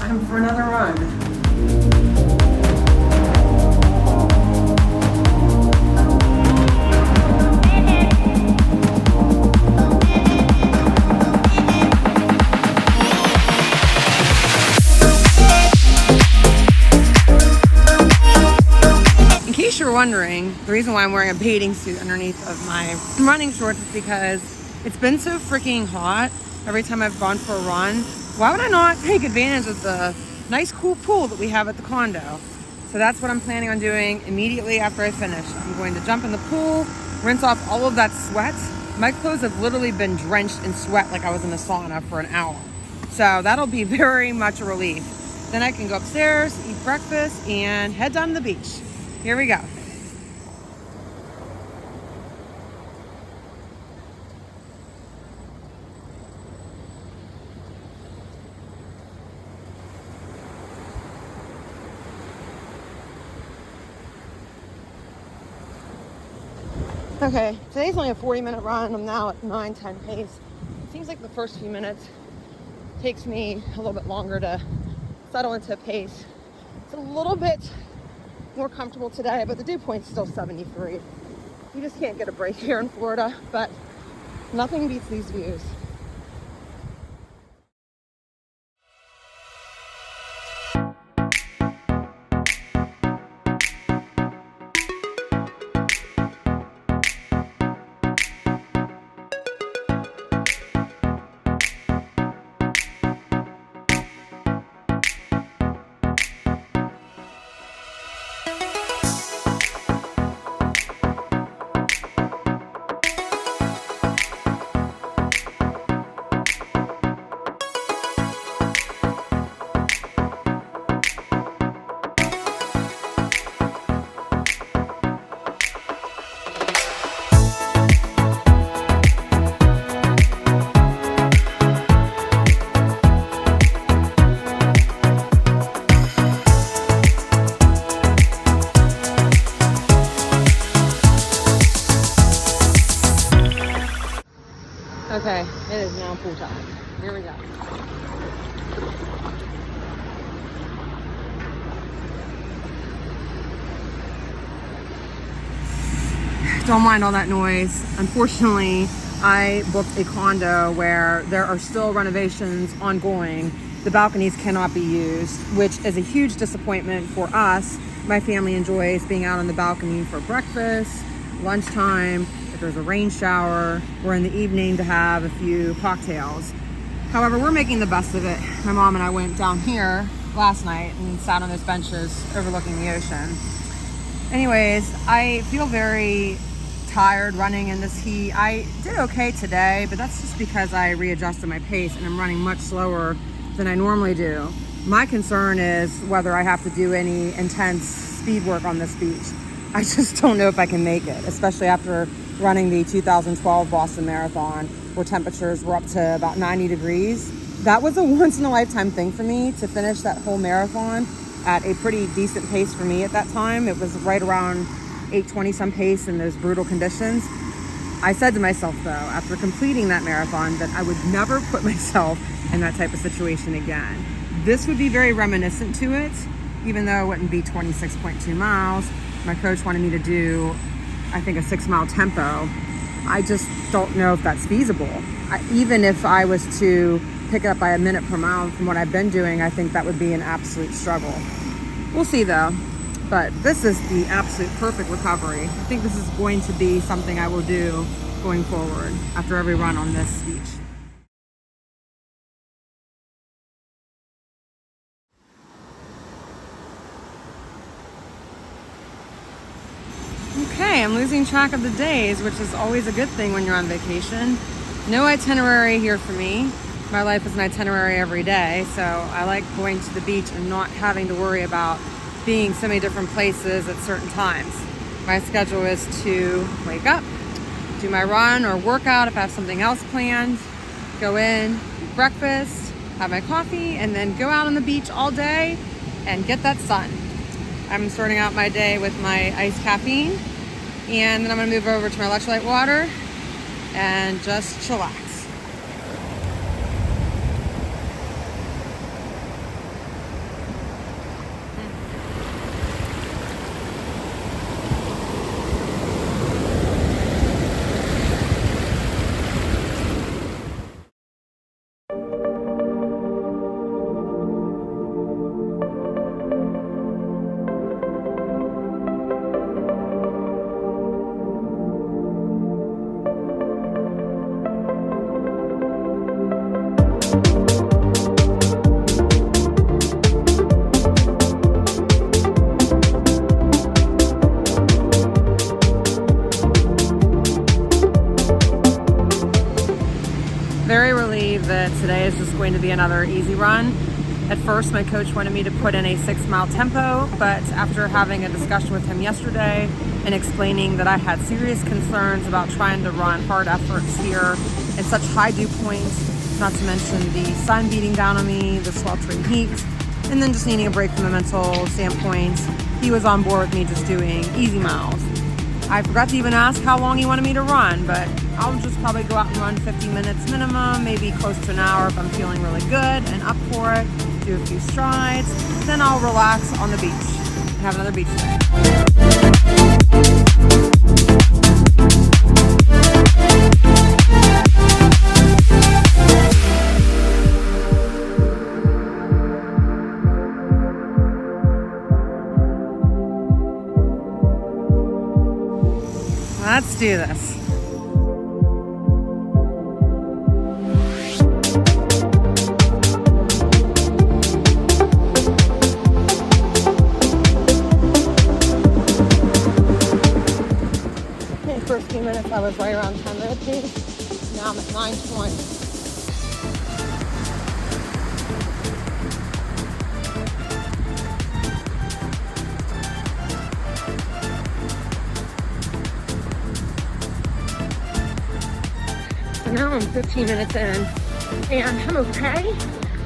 time for another run. In case you're wondering, the reason why I'm wearing a bathing suit underneath of my running shorts is because it's been so freaking hot every time I've gone for a run. Why would I not take advantage of the nice cool pool that we have at the condo? So that's what I'm planning on doing immediately after I finish. I'm going to jump in the pool, rinse off all of that sweat. My clothes have literally been drenched in sweat like I was in a sauna for an hour. So that'll be very much a relief. Then I can go upstairs, eat breakfast, and head down to the beach. Here we go. Okay, today's only a 40-minute run. I'm now at 9:10 pace. Seems like the first few minutes takes me a little bit longer to settle into a pace. It's a little bit more comfortable today, but the dew point's still 73. You just can't get a break here in Florida, but nothing beats these views. Okay, it is now pool time. Here we go. Don't mind all that noise. Unfortunately, I booked a condo where there are still renovations ongoing. The balconies cannot be used, which is a huge disappointment for us. My family enjoys being out on the balcony for breakfast, lunchtime, if there's a rain shower, or in the evening to have a few cocktails. However, we're making the best of it. My mom and I went down here last night and sat on those benches overlooking the ocean. Anyways, I feel very tired running in this heat. I did okay today, but that's just because I readjusted my pace and I'm running much slower than I normally do. My concern is whether I have to do any intense speed work on this beach. I just don't know if I can make it, especially after running the 2012 Boston Marathon, where temperatures were up to about 90 degrees. That was a once-in-a-lifetime thing for me to finish that whole marathon at a pretty decent pace for me at that time. It was right around 8:20 some pace in those brutal conditions. I said to myself, though, after completing that marathon, that I would never put myself in that type of situation again. This would be very reminiscent to it, even though it wouldn't be 26.2 miles. My coach wanted me to do, I think, a 6-mile tempo. I just don't know if that's feasible. Even if I was to pick it up by a minute per mile from what I've been doing, I think that would be an absolute struggle. We'll see though. But this is the absolute perfect recovery. I think this is going to be something I will do going forward after every run on this beach. Okay, I'm losing track of the days, which is always a good thing when you're on vacation. No itinerary here for me. My life is an itinerary every day, so I like going to the beach and not having to worry about being so many different places at certain times. My schedule is to wake up, do my run or workout if I have something else planned, go in, eat breakfast, have my coffee, and then go out on the beach all day and get that sun. I'm starting out my day with my iced caffeine, and then I'm gonna move over to my electrolyte water and just chillax. is just going to be another easy run. At first, my coach wanted me to put in a 6-mile tempo, but after having a discussion with him yesterday and explaining that I had serious concerns about trying to run hard efforts here at such high dew points, not to mention the sun beating down on me, the sweltering heat, and then just needing a break from a mental standpoint, he was on board with me just doing easy miles. I forgot to even ask how long he wanted me to run, but I'll just probably go out and run 50 minutes minimum, maybe close to an hour if I'm feeling really good and up for it, do a few strides, then I'll relax on the beach and have another beach day. Let's do this. Okay, first few minutes I was right around 10 minute pace. Now I'm at 9:20. Now I'm 15 minutes in, and I'm okay.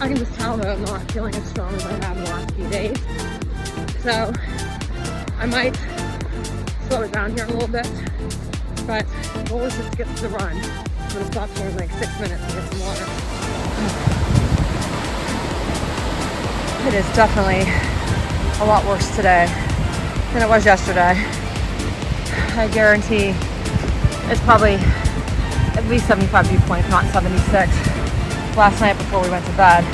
I can just tell that I'm not feeling as strong as I have the last few days. So I might slow it down here a little bit, but the goal is just to get to the run. I'm gonna stop here in like 6 minutes and get some water. It is definitely a lot worse today than it was yesterday. I guarantee it's probably at least 75 dew point, not 76. Last night before we went to bed,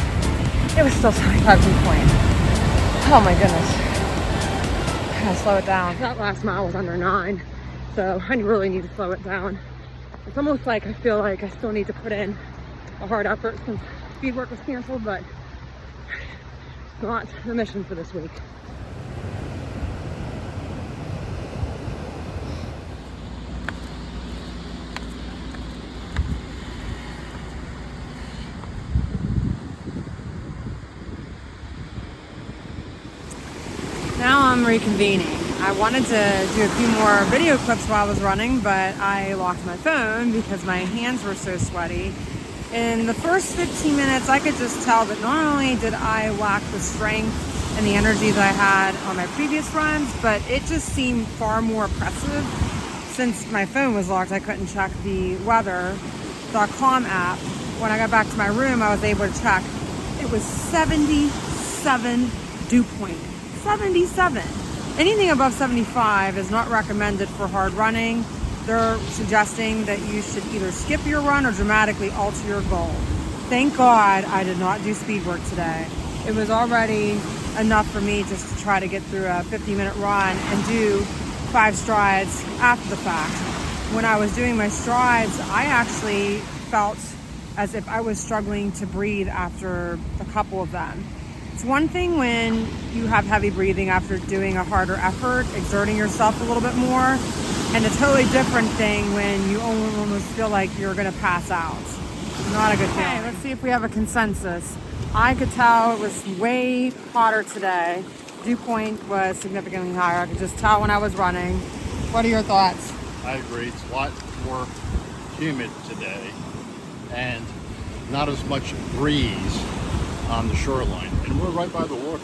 it was still 75 dew point. Oh my goodness. I gotta slow it down. That last mile was under 9, so I really need to slow it down. It's almost like I feel like I still need to put in a hard effort since speed work was canceled, but it's not the mission for this week. Now I'm reconvening. I wanted to do a few more video clips while I was running, but I locked my phone because my hands were so sweaty. In the first 15 minutes, I could just tell that not only did I lack the strength and the energy that I had on my previous runs, but it just seemed far more oppressive. Since my phone was locked, I couldn't check the weather.com app. When I got back to my room, I was able to check. It was 77 dew point. 77. Anything above 75 is not recommended for hard running. They're suggesting that you should either skip your run or dramatically alter your goal. Thank God I did not do speed work today. It was already enough for me just to try to get through a 50-minute run and do 5 strides after the fact. When I was doing my strides, I actually felt as if I was struggling to breathe after a couple of them. It's one thing when you have heavy breathing after doing a harder effort, exerting yourself a little bit more, and a totally different thing when you almost feel like you're gonna pass out. Not a good feeling. Okay, let's see if we have a consensus. I could tell it was way hotter today. Dew point was significantly higher. I could just tell when I was running. What are your thoughts? I agree. It's a lot more humid today and not as much breeze on the shoreline, and we're right by the water.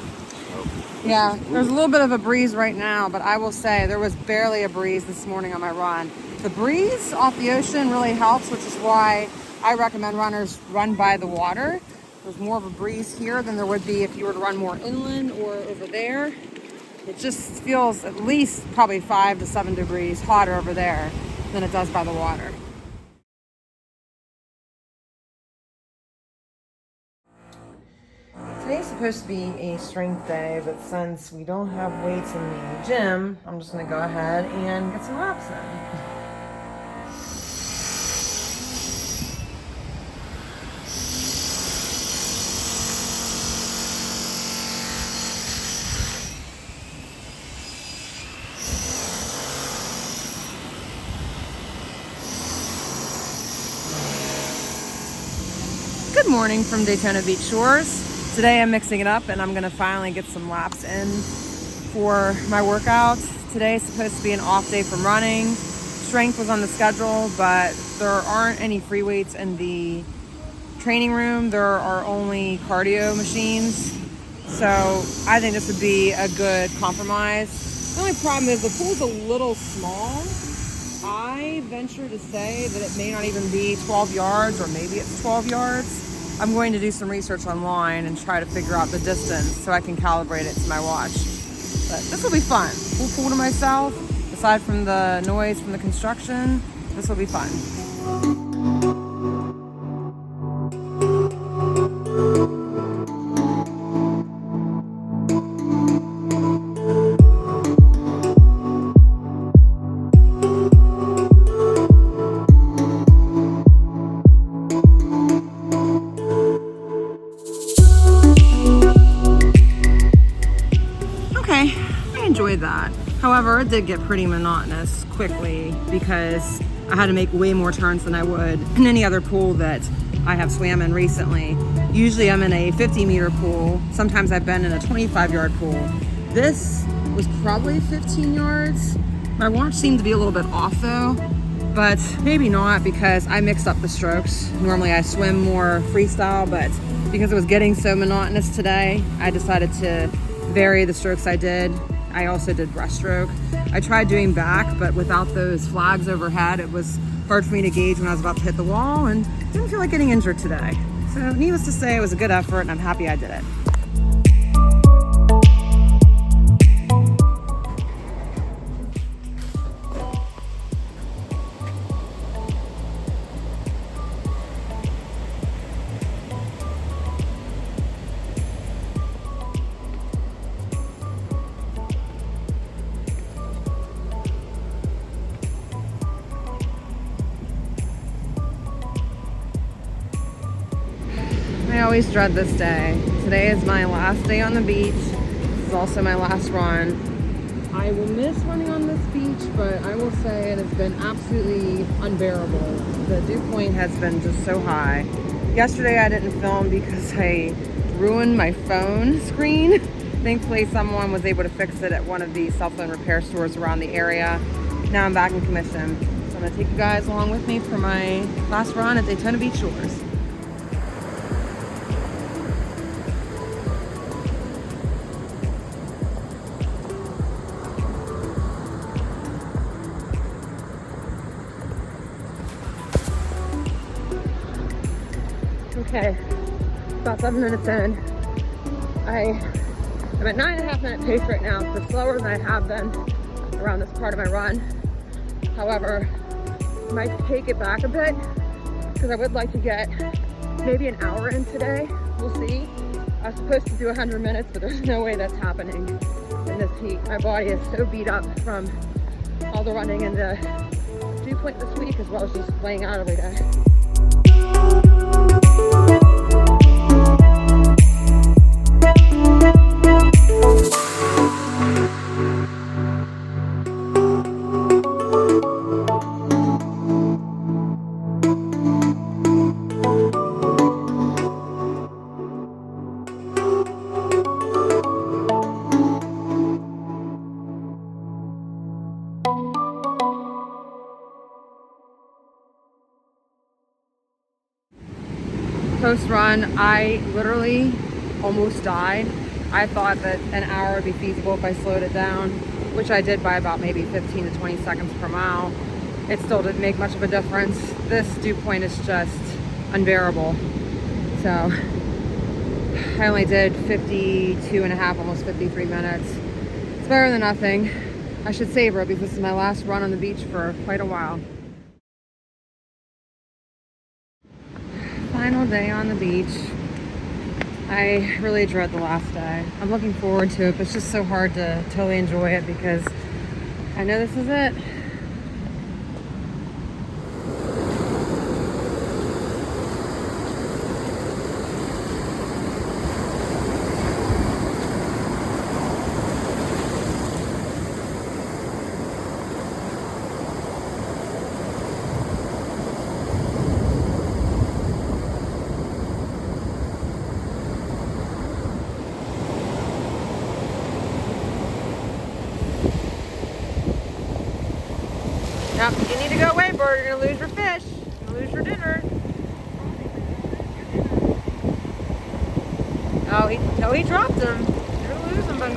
So yeah, there's a little bit of a breeze right now, but I will say there was barely a breeze this morning on my run. The breeze off the ocean really helps, which is why I recommend runners run by the water. There's more of a breeze here than there would be if you were to run more inland or over there. It just feels at least probably 5 to 7 degrees hotter over there than it does by the water. Today's supposed to be a strength day, but since we don't have weights in the gym, I'm just going to go ahead and get some laps in. Good morning from Daytona Beach Shores. Today I'm mixing it up and I'm gonna finally get some laps in for my workouts. Today is supposed to be an off day from running. Strength was on the schedule, but there aren't any free weights in the training room. There are only cardio machines. So I think this would be a good compromise. The only problem is the pool's a little small. I venture to say that it may not even be 12 yards or maybe it's 12 yards. I'm going to do some research online and try to figure out the distance so I can calibrate it to my watch. But this will be fun. Full pool to myself, aside from the noise from the construction, this will be fun. Enjoyed that. However, it did get pretty monotonous quickly because I had to make way more turns than I would in any other pool that I have swam in recently. Usually I'm in a 50-meter pool. Sometimes I've been in a 25-yard pool. This was probably 15 yards. My watch seemed to be a little bit off though, but maybe not because I mixed up the strokes. Normally I swim more freestyle, but because it was getting so monotonous today, I decided to vary the strokes I did. I also did breaststroke. I tried doing back, but without those flags overhead, it was hard for me to gauge when I was about to hit the wall and didn't feel like getting injured today. So needless to say, it was a good effort and I'm happy I did it. I always dread this day. Today is my last day on the beach. This is also my last run. I will miss running on this beach, but I will say it has been absolutely unbearable. The dew point has been just so high. Yesterday I didn't film because I ruined my phone screen. Thankfully someone was able to fix it at one of the cell phone repair stores around the area. Now I'm back in commission. So I'm gonna take you guys along with me for my last run at Daytona Beach Shores. Okay, about 7 minutes in. I'm at 9.5 minute pace right now, so slower than I have been around this part of my run. However, I might take it back a bit because I would like to get maybe an hour in today. We'll see. I was supposed to do 100 minutes, but there's no way that's happening in this heat. My body is so beat up from all the running and the dew point this week, as well as just laying out every day. Post run, I literally almost died. I thought that an hour would be feasible if I slowed it down, which I did by about maybe 15 to 20 seconds per mile. It still didn't make much of a difference. This dew point is just unbearable. So I only did 52 and a half, almost 53 minutes. It's better than nothing. I should savor it because this is my last run on the beach for quite a while. Final day on the beach. I really dread the last day. I'm looking forward to it, but it's just so hard to totally enjoy it because I know this is it. short, you're gonna lose your fish. You're gonna lose your dinner. Oh, he dropped them. You're gonna lose them, but.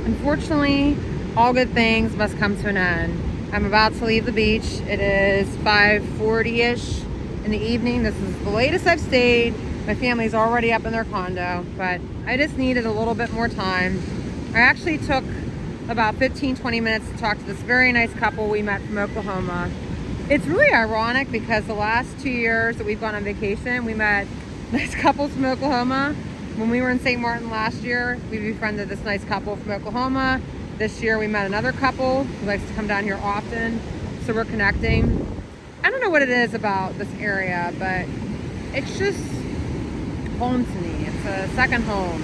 Unfortunately, all good things must come to an end. I'm about to leave the beach. It is 5:40-ish in the evening. This is the latest I've stayed. My family's already up in their condo, but I just needed a little bit more time. I actually took about 15-20 minutes to talk to this very nice couple we met from Oklahoma. It's really ironic because the last 2 years that we've gone on vacation, we met nice couples from Oklahoma. When we were in St. Martin last year, we befriended this nice couple from Oklahoma. This year we met another couple who likes to come down here often, so we're connecting. I don't know what it is about this area, but it's just home to me. It's a second home.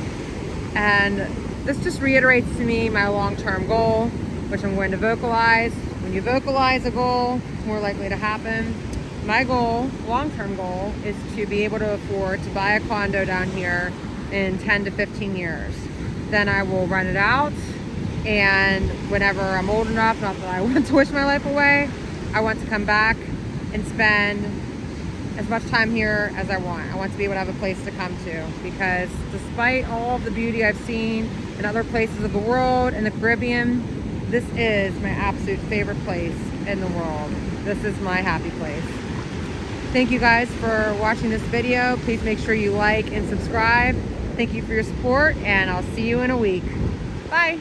And this just reiterates to me my long-term goal, which I'm going to vocalize. When you vocalize a goal, it's more likely to happen. My goal, long-term goal, is to be able to afford to buy a condo down here in 10 to 15 years. Then I will rent it out, and whenever I'm old enough, not that I want to wish my life away, I want to come back and spend as much time here as I want. I want to be able to have a place to come to, because despite all of the beauty I've seen in other places of the world, in the Caribbean, this is my absolute favorite place in the world. This is my happy place. Thank you guys for watching this video. Please make sure you like and subscribe. Thank you for your support, and I'll see you in a week. Bye.